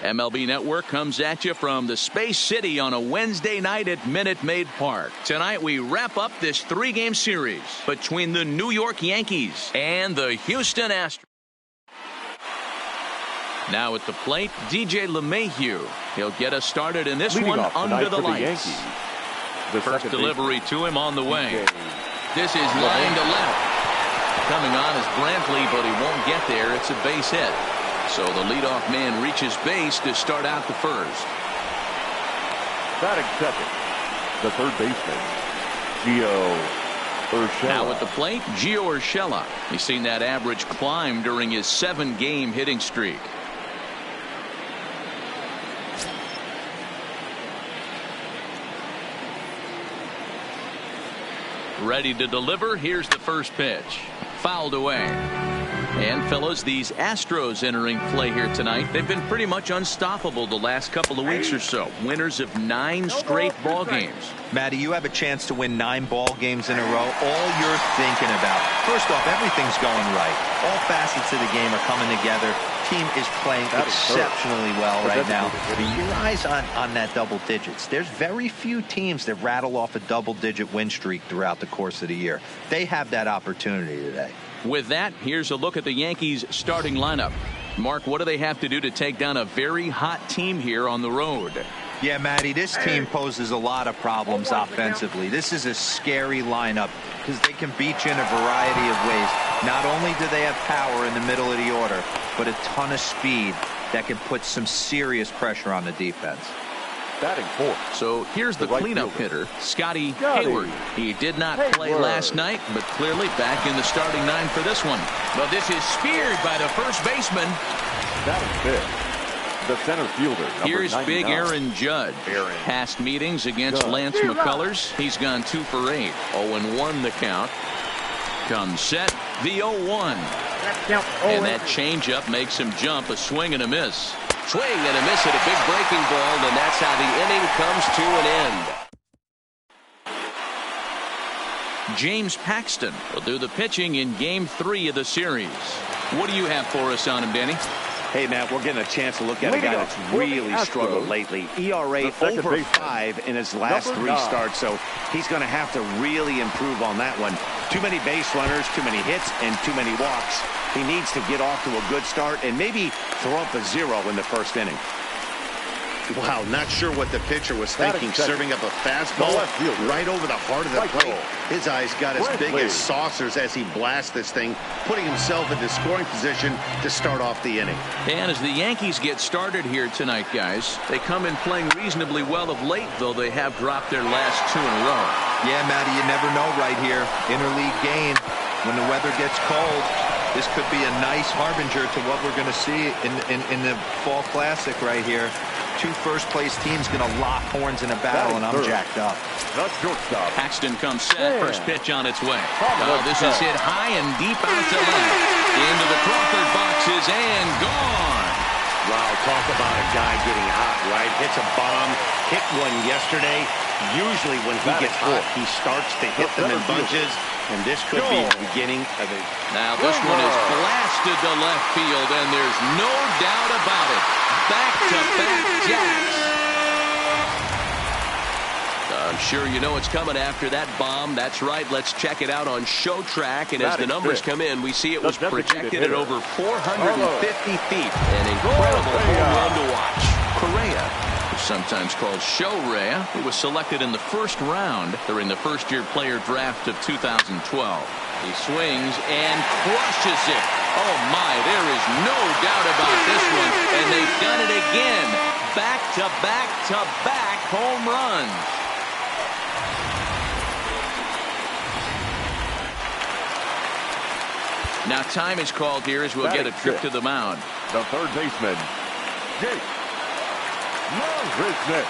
MLB Network comes at you from the Space City on a Wednesday night at Minute Maid Park. Tonight we wrap up this 3-game series between the New York Yankees and the Houston Astros. Now at the plate, DJ LeMahieu. He'll get us started in this one under the lights. First delivery to him on the way. This is line to left. Coming on is Brantley, but he won't get there. It's a base hit. So the leadoff man reaches base to start out the first. Batting second, the third baseman, Gio Urshela. Now at the plate, Gio Urshela. He's seen that average climb during his 7-game hitting streak. Ready to deliver. Here's the first pitch. Fouled away. And fellas, these Astros entering play here tonight. They've been pretty much unstoppable the last couple of weeks or so. Winners of 9 straight ball games. Matty, you have a chance to win 9 ball games in a row. All you're thinking about, first off, everything's going right. All facets of the game are coming together. Team is playing exceptionally well right now. Your eyes on that double digits. There's very few teams that rattle off a double-digit win streak throughout the course of the year. They have that opportunity today. With that, here's a look at the Yankees starting lineup. Mark, what do they have to do to take down a very hot team here on the road? Yeah, Matty, this team poses a lot of problems offensively. This is a scary lineup because they can beat you in a variety of ways. Not only do they have power in the middle of the order, but a ton of speed that can put some serious pressure on the defense. Batting fourth. So here's the cleanup hitter, Scotty Hayward. He did not play last night, but clearly back in the starting 9 for this one. But this is speared by the first baseman. Batting fifth, the center fielder. Here's 99. big Aaron Judge. Past meetings against Lance McCullers. He's gone 2 for 8. 0-1 the count. Comes set, the 0-1. And that changeup makes him jump, a swing and a miss. Swing and a miss at a big breaking ball, and that's how the inning comes to an end. James Paxton will do the pitching in Game 3 of the series. What do you have for us on him, Danny? Hey, Matt, we're getting a chance to look at a guy that's really struggled lately. ERA over 5 in his last 3 starts, so he's going to have to really improve on that one. Too many base runners, too many hits, and too many walks. He needs to get off to a good start and maybe throw up a 0 in the first inning. Wow, not sure what the pitcher was thinking, serving up a fastball right over the heart of the plate. His eyes got as big as saucers as he blasts this thing, putting himself into scoring position to start off the inning. And as the Yankees get started here tonight, guys, they come in playing reasonably well of late, though they have dropped their last 2 in a row. Yeah, Matty, you never know right here. Interleague game, when the weather gets cold, this could be a nice harbinger to what we're going to see in the Fall Classic right here. 2 first-place teams going to lock horns in a battle, and I'm jacked up. Paxton comes set. First pitch on its way. This is hit high and deep out to left. Into the Crawford boxes and gone. Wow, talk about a guy getting hot, right? Hits a bomb. Hit one yesterday. Usually when he gets hot, he starts to hit them in bunches. And this could be the beginning of it. Now this one is blasted to left field, and there's no doubt about it. Back-to-back jacks. I'm sure you know it's coming after that bomb. That's right. Let's check it out on Show Track. And as the numbers come in, we see it was projected at over 450 feet. An incredible home run to watch. Correa, sometimes called Show Rea, who was selected in the first round during the first-year player draft of 2012. He swings and crushes it. Oh, my, there is no doubt about this one. And they've done it again. Back-to-back-to-back home runs. Now time is called here as we'll get a trip to the mound. The third baseman, Jake Marisnick.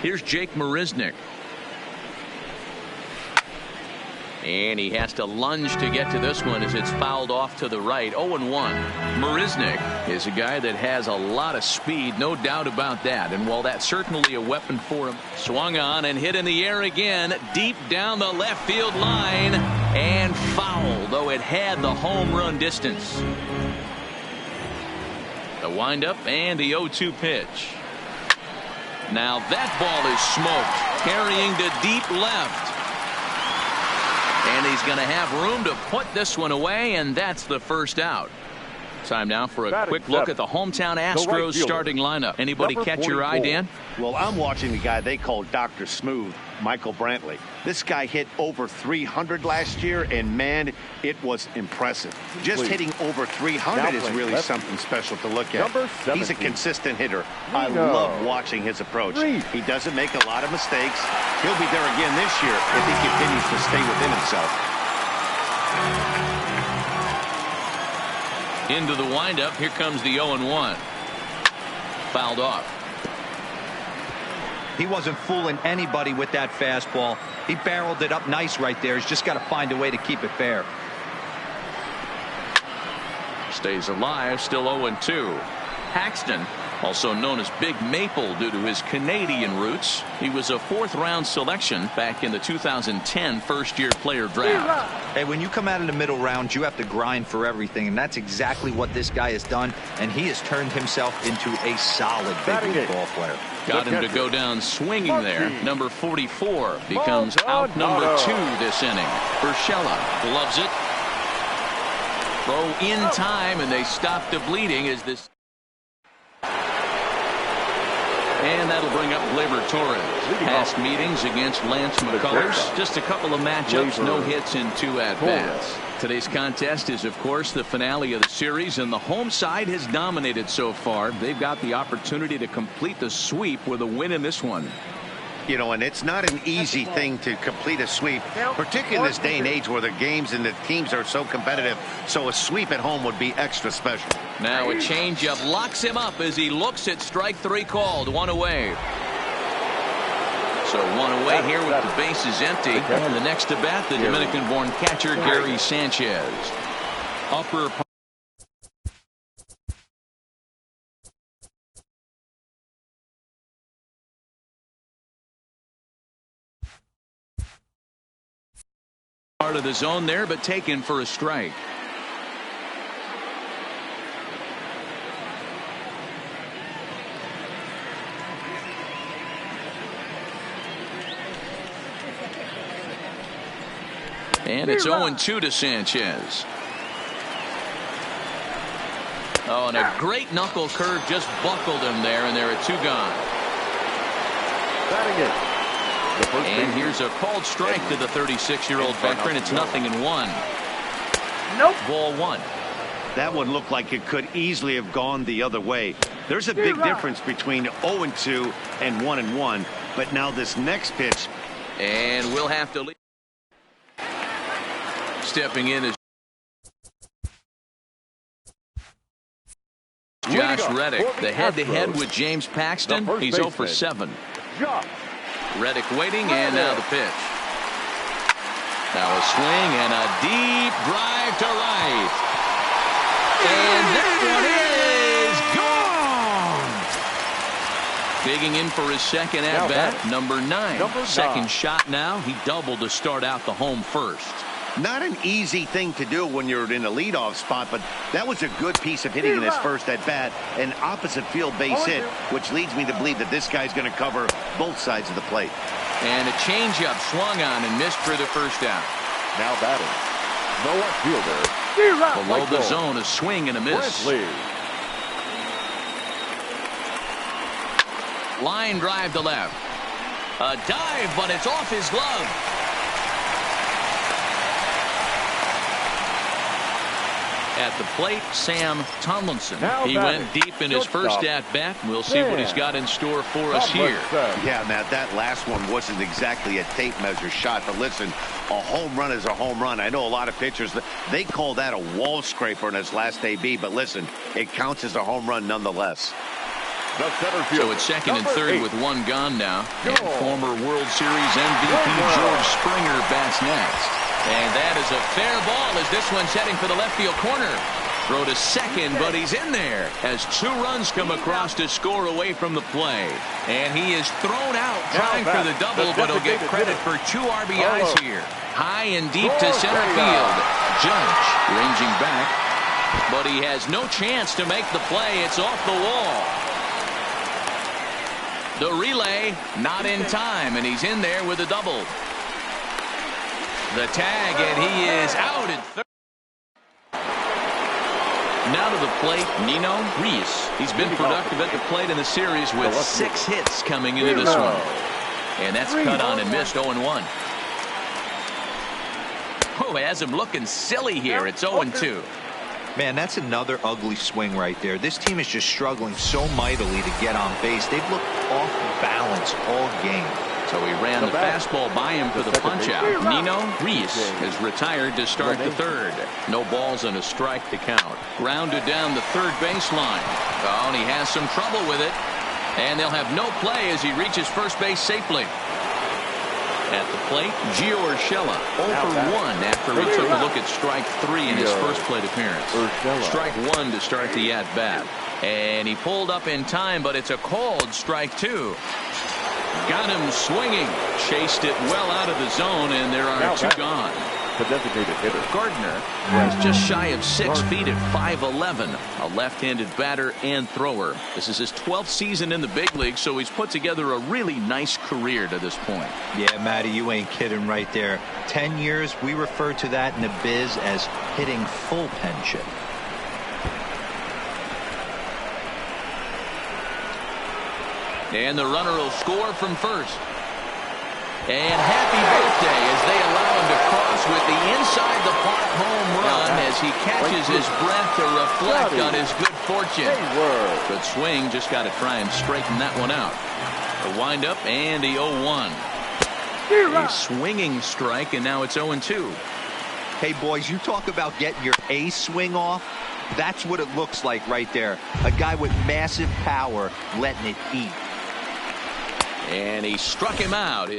Here's Jake Marisnick. And he has to lunge to get to this one as it's fouled off to the right. 0-1. Marisnick is a guy that has a lot of speed, no doubt about that. And while that's certainly a weapon for him, swung on and hit in the air again, deep down the left field line, and fouled, though it had the home run distance. The windup and the 0-2 pitch. Now that ball is smoked, carrying to deep left. And he's going to have room to put this one away, and that's the first out. Time now for a quick look at the hometown Astros starting lineup. Anybody catch your eye, Dan? Well, I'm watching the guy they call Dr. Smooth, Michael Brantley. This guy hit over 300 last year, and man, it was impressive. Just hitting over 300 is really something special to look at. He's a consistent hitter. I love watching his approach. He doesn't make a lot of mistakes. He'll be there again this year if he continues to stay within himself. Into the windup. Here comes the 0-1. Fouled off. He wasn't fooling anybody with that fastball. He barreled it up nice right there. He's just got to find a way to keep it fair. Stays alive. Still 0-2. Paxton, also known as Big Maple due to his Canadian roots. He was a 4th-round selection back in the 2010 first-year player draft. Hey, when you come out in the middle rounds, you have to grind for everything, and that's exactly what this guy has done, and he has turned himself into a solid big league ball player. Got him to go down swinging there. Number 44 becomes out number 2 this inning. Urshela gloves it. Throw in time, and they stop the bleeding as this. And that'll bring up Gleyber Torres. Past meetings against Lance McCullers. Just a couple of matchups, no hits in 2 at-bats. Today's contest is, of course, the finale of the series, and the home side has dominated so far. They've got the opportunity to complete the sweep with a win in this one. You know, and it's not an easy thing to complete a sweep, particularly in this day and age where the games and the teams are so competitive. So a sweep at home would be extra special. Now a changeup locks him up as he looks at strike 3 called. 1 away. So 1 away here with the bases empty. And the next to bat, the Dominican-born catcher Gary Sanchez. Upper part of the zone there, but taken for a strike. And it's 0-2 to Sanchez. Oh, and a great knuckle curve just buckled him there, and there are 2 gone. Batting it. And here's a called strike to the 36-year-old veteran. It's 0-1. Nope. Ball 1. That one looked like it could easily have gone the other way. There's a big difference between 0-2 and 1-1. But now this next pitch. And we'll have to leave. Stepping in is Josh Reddick. The head-to-head with James Paxton. He's 0 for 7. Reddick waiting, and now the pitch. Now a swing and a deep drive to right. And that one is gone. Digging in for his second at-bat, number 9. Second shot now. He doubled to start out the home first. Not an easy thing to do when you're in a leadoff spot, but that was a good piece of hitting in his first at-bat, an opposite field base hit, which leads me to believe that this guy's going to cover both sides of the plate. And a changeup swung on and missed for the first out. Now batting. No outfielder. Below the zone, a swing and a miss. Line drive to left. A dive, but it's off his glove. At the plate, Sam Tomlinson. He went deep in his first at-bat. We'll see what he's got in store for us here. Yeah, Matt, that last one wasn't exactly a tape measure shot, but listen, a home run is a home run. I know a lot of pitchers, they call that a wall scraper in his last AB, but listen, it counts as a home run nonetheless. The center field. So it's second and third 8. with one gone now. Go. And former World Series MVP George Springer bats next. And that is a fair ball as this one's heading for the left field corner. Throw to second, but he's in there as 2 runs come across to score away from the play. And he is thrown out trying for the double, but he'll get credit for 2 RBIs here. High and deep to center field. Judge ranging back, but he has no chance to make the play. It's off the wall. The relay not in time, and he's in there with a double. The tag, and he is out at third. Now to the plate, Nino Reese. He's been productive at the plate in the series with 6 hits coming into this one. And that's cut on and missed 0-1. Oh, has him looking silly here. It's 0-2. Man, that's another ugly swing right there. This team is just struggling so mightily to get on base. They've looked off balance all game. So he ran the fastball by him for the punch-out. Nino Reese is retired to start the third. No balls and a strike to count. Grounded down the third baseline. Oh, and he has some trouble with it. And they'll have no play as he reaches first base safely. At the plate, Gio Urshela 0 for 1 after he took a look at strike 3 in his first plate appearance. Strike 1 to start the at-bat. And he pulled up in time, but it's a called strike 2. Got him swinging. Chased it well out of the zone, and there are 2 gone. The designated hitter. Gardner is just shy of 6 feet at 5'11", a left-handed batter and thrower. This is his 12th season in the big league, so he's put together a really nice career to this point. Yeah, Matty, you ain't kidding right there. 10 years, we refer to that in the biz as hitting full pension. And the runner will score from first. And happy birthday as they allow him to cross with the inside the park home run as he catches his breath to reflect on his good fortune. Good swing, just got to try and straighten that one out. A windup and the 0-1. A swinging strike, and now it's 0-2. Hey, boys, you talk about getting your A swing off. That's what it looks like right there. A guy with massive power letting it eat. And he struck him out.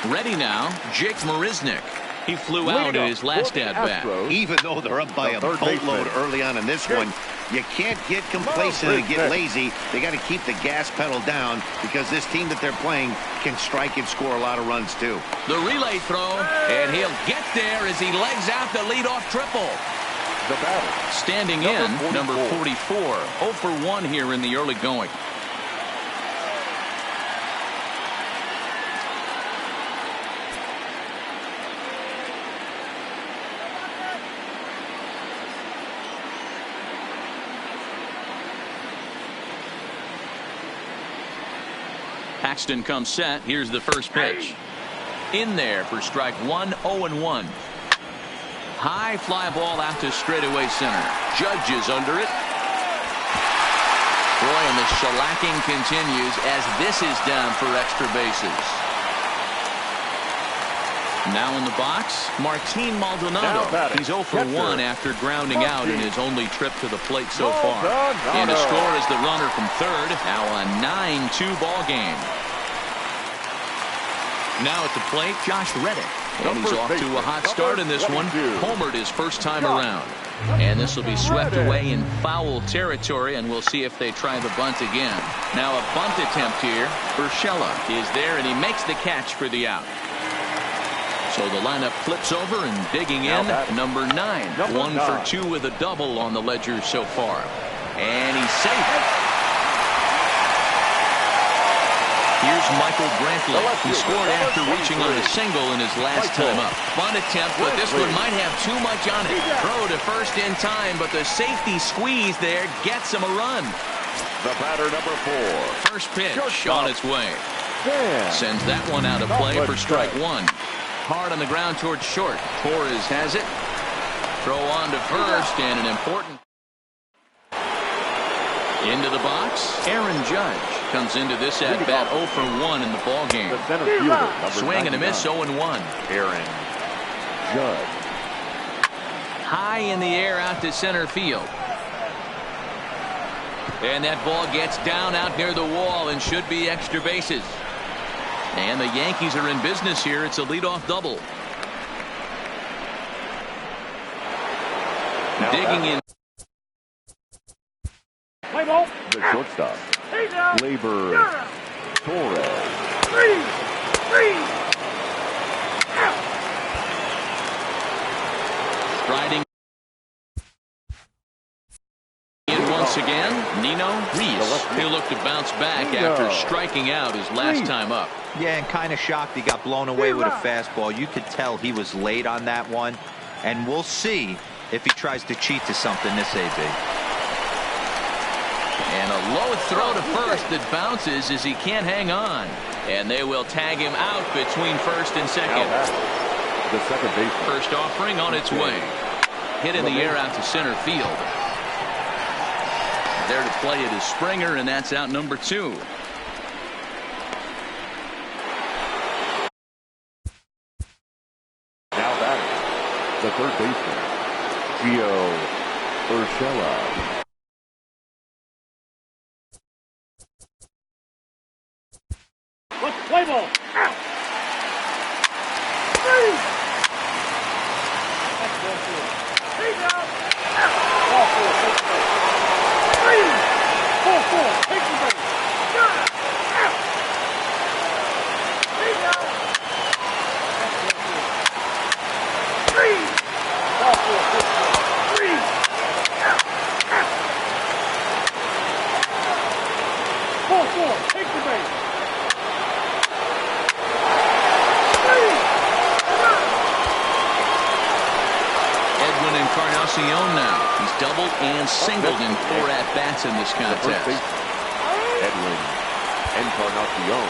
Ready now, Jake Marisnick. He flew out in his last at-bat. Even though they're up by a boatload early on in this one, you can't get complacent and get lazy. They got to keep the gas pedal down because this team that they're playing can strike and score a lot of runs too. The relay throw, and he'll get there as he legs out the leadoff triple. The batter. Standing in, number 44. 0 for 1 here in the early going. Paxton comes set. Here's the first pitch. In there for strike 1, 0-1. High fly ball out to straightaway center. Judge is under it. Boy, and the shellacking continues as this is down for extra bases. Now in the box, Martin Maldonado. He's 0 for 1 after grounding out in his only trip to the plate so far. And to score is the runner from third. Now a 9-2 ball game. Now at the plate, Josh Reddick. And he's off to a hot start in this one. Homered his first time around. And this will be swept away in foul territory, and we'll see if they try the bunt again. Now a bunt attempt here. Urshela is there, and he makes the catch for the out. So the lineup flips over and digging in, number 9. 1 for 2 with a double on the ledger so far. And he's safe. Here's Michael Brantley. He scored after reaching on a single in his last time up. Bunt attempt, but this one might have too much on it. Throw to first in time, but the safety squeeze there gets him a run. The batter, number 4. First pitch on its way. Sends that one out of play for strike 1. Hard on the ground towards short. Torres has it. Throw on to first, and an important. Into the box, Aaron Judge comes into this at-bat 0 for 1 in the ball game. The center fielder, swing and a miss, 0-1. Aaron Judge. High in the air out to center field. And that ball gets down out near the wall and should be extra bases. And the Yankees are in business here. It's a leadoff double. Now digging in. Play ball. The shortstop. Labor Torres. Striding in once again, Nino Reese. He'll look to bounce back after striking out his last time up. Yeah, and kind of shocked he got blown away with a fastball. You could tell he was late on that one. And we'll see if he tries to cheat to something this AB. And a low throw to first that bounces as he can't hang on. And they will tag him out between first and second. The second base. First offering on its way. Hit in the air out to center field. There to play it is Springer, and that's out number 2. Now batting, the third baseman, Gio Urshela. Let's play ball. Now. He's doubled and singled in 4 at-bats in this contest. Edwin Encarnacion.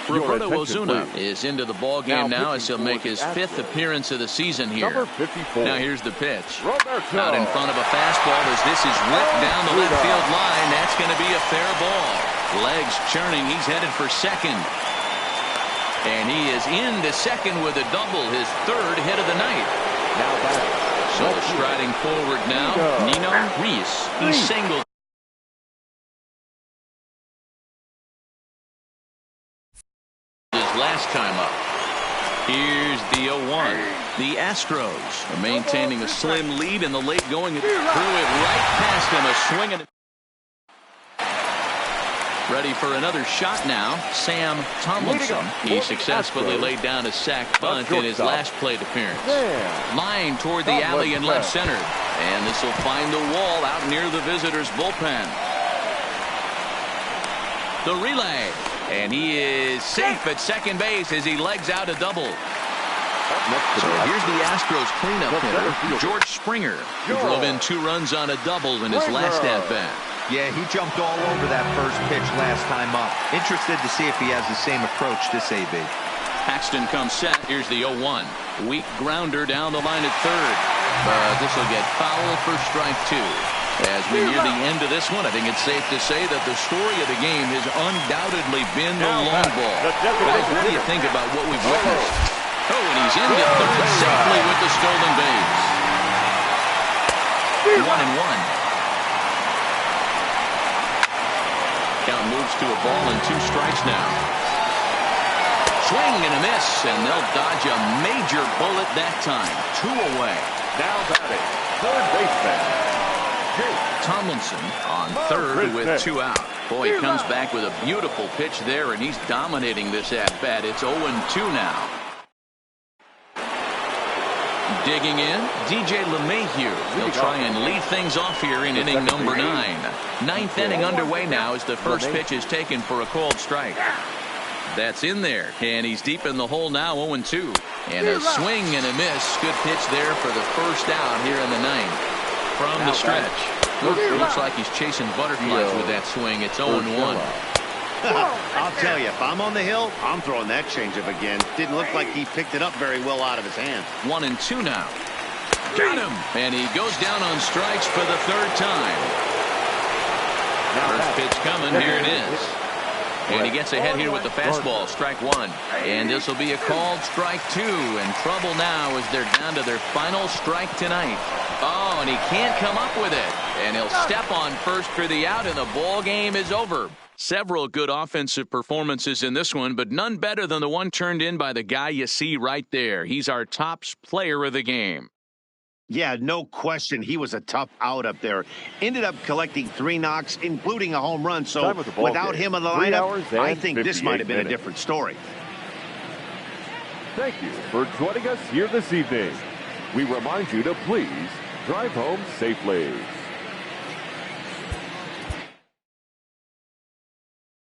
Roberto Ozuna is into the ball game now as he'll make his 5th appearance of the season here. Now here's the pitch. Out in front of a fastball as this is ripped down the left field line. That's going to be a fair ball. Legs churning. He's headed for second. And he is into second with a double, his 3rd hit of the night. Now back. So striding forward now, Nino Reese. He singled. His last time up. Here's the 0-1. The Astros are maintaining a slim lead in the late going. Threw it right past him. A swing and ready for another shot now, Sam Tomlinson. He successfully laid down a sac bunt in his last plate appearance. Line toward the alley and left center. And this will find the wall out near the visitors' bullpen. The relay. And he is safe at second base as he legs out a double. So here's the Astros cleanup hitter, George Springer, who drove in 2 runs on a double in his last at-bat. Yeah, he jumped all over that first pitch last time up. Interested to see if he has the same approach this AB. Paxton comes set. Here's the 0-1. Weak grounder down the line at third. But this will get foul for strike 2. As we near the end of this one, I think it's safe to say that the story of the game has undoubtedly been the long ball. Guys, what do you think about what we've witnessed? Oh, and he's into third safely with the stolen base. 1-1. Count moves to a ball and 2 strikes now. Swing and a miss, and they'll dodge a major bullet that time. 2 away. Now batting, third baseman, Tomlinson on third with 2 out. Boy, he comes back with a beautiful pitch there, and he's dominating this at-bat. It's 0-2 now. Digging in, DJ LeMahieu. He'll try and lead things off here in inning number 9. 9th inning underway now as the first pitch is taken for a called strike. That's in there, and he's deep in the hole now, 0-2. And a swing and a miss. Good pitch there for the first out here in the 9th. From the stretch. Looks like he's chasing butterflies with that swing. It's 0-1. I'll tell you, if I'm on the hill, I'm throwing that changeup again. Didn't look like he picked it up very well out of his hand. 1-2 now. Got him. And he goes down on strikes for the 3rd time. First pitch coming. Here it is. And he gets ahead here with the fastball, strike one. And this will be a called strike two. And trouble now as they're down to their final strike tonight. Oh, and he can't come up with it. And he'll step on first for the out, and the ball game is over. Several good offensive performances in this one, but none better than the one turned in by the guy you see right there. He's our top player of the game. Yeah, no question. He was a tough out up there. Ended up collecting 3 knocks, including a home run. So without him in the lineup, I think this might have been a different story. Thank you for joining us here this evening. We remind you to please drive home safely.